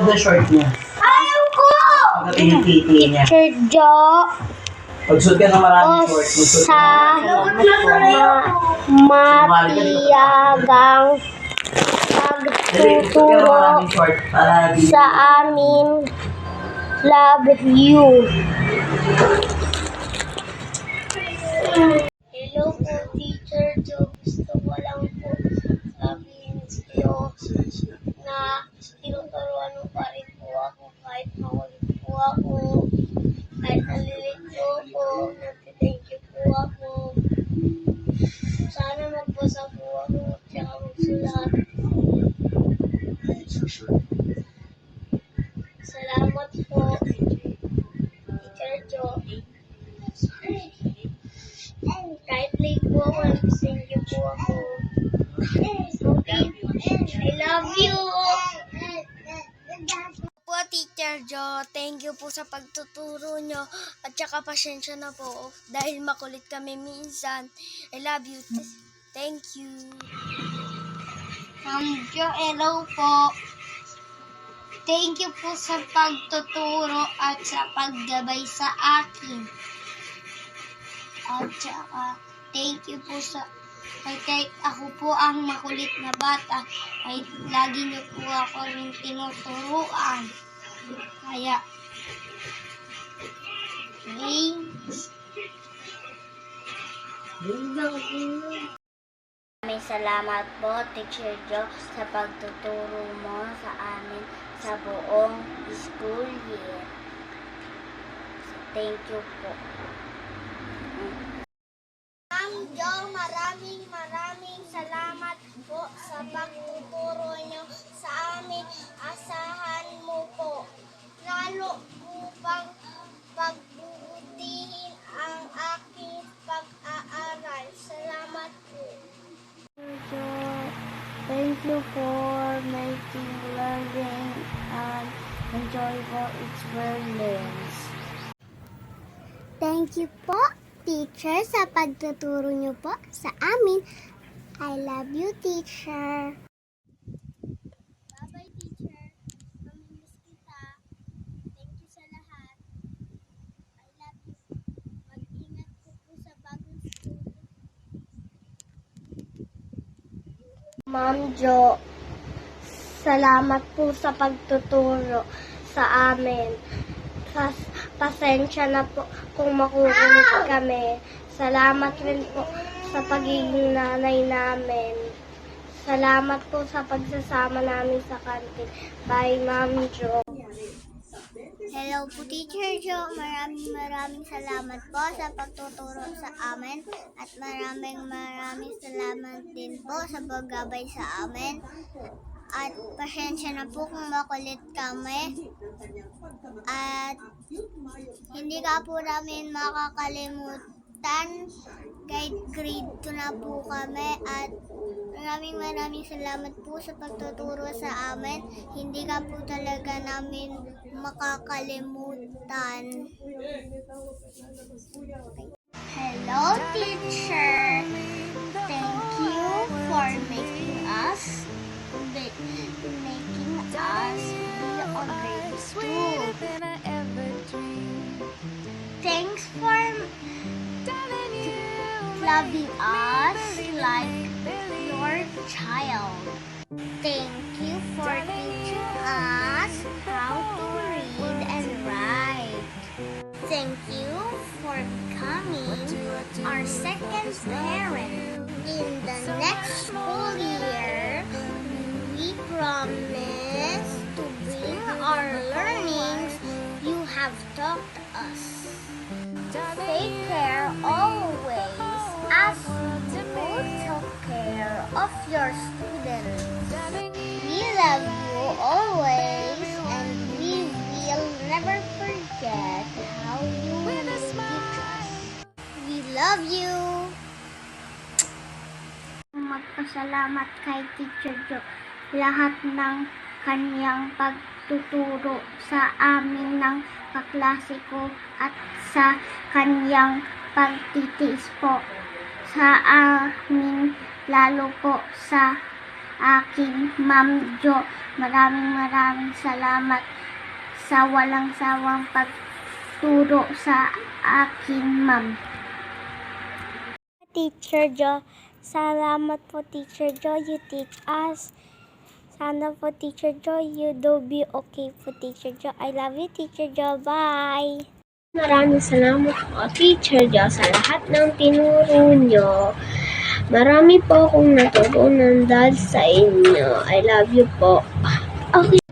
Suot ang short niya. Ayaw ko! Pagdating yung titi niya. Teacher Jo, Pagsuot ka ng maraming short, magsuot sa matiyagang Suot ka ng pagtuturo maraming short para di... sa amin. Love you. Hello po, Teacher Jo. Gusto ko lang po sabihin sa'yo na tinuturuan mo pa rin po ako kahit makulit po ako. Kahit nalilito po, nagtithank you po ako. Sana magbasa po ako at saka magsulat. Salamat po, Teacher Jo. Kahit late po ako, nag-thank you po ako. Okay, I love you! Po, Teacher Jo, thank you po sa pagtuturo nyo at saka pasensya na po dahil makulit kami minsan. I love you. Thank you. Ma'am Jo, hello po. Thank you po sa pagtuturo at sa paggabay sa akin. At saka, thank you po sa kahit ako po ang makulit na bata, ay lagi niyo po ako rin tinuturuan. Kaya, thanks. May salamat po, Teacher Jo, sa pagtuturo mo sa amin sa buong school year. Thank you po. Ma'am Jo, maraming salamat po sa pagtuturo nyo sa amin. Asahan mo po, lalo upang pagbubutihin ang aking pag-aaral. Salamat po. Jo, thank you for making learning and enjoyable experience. Thank you po, Teacher, sa pagtuturo niyo po sa amin. I love you, Teacher. Bye-bye, Teacher. Mamimiss kita. Thank you sa lahat. I love you. Mag-ingat po sa bagong school. Ma'am Jo, salamat po sa pagtuturo sa amin. Pasensya na po kung makukulit kami. Salamat rin po sa pagiging nanay namin. Salamat po sa pagsasama namin sa kantin. Bye, Ma'am Jo. Hello po, Teacher Jo. Maraming salamat po sa pagtuturo sa amin. At maraming salamat din po sa paggabay sa amin. At pasensya na po kung makulit kami. At hindi ka po namin makakalimutan. Kahit grade 2 na po kami. At maraming salamat po sa pagtuturo sa amin. Hindi ka po talaga namin makakalimutan. Hello, Teacher. Thank you for making us be on grade 2. Thanks for loving us like your child. Thank you for teaching us how to read and write. Thank you for becoming our second parent. In the next school year, we promise to bring our learnings you have taught us. Take care always as you take care of your students. We love you always and we will never forget how you teach us. We love you. Magpasalamat kay Teacher Jo. Lahat ng kanyang pagtuturo sa amin ng kaklase ko at sa kanyang pagtitiis po sa amin, lalo po sa aking Ma'am Jo. Maraming salamat sa walang sawang pagturo sa aking ma'am. Teacher Jo, salamat po Teacher Jo, you teach us. Sana po Teacher Jo, you do be okay po Teacher Jo. I love you Teacher Jo, bye! Maraming salamat po Teacher Jo sa lahat ng tinuro nyo. Marami po akong natutunan dahil sa inyo. I love you po. Okay.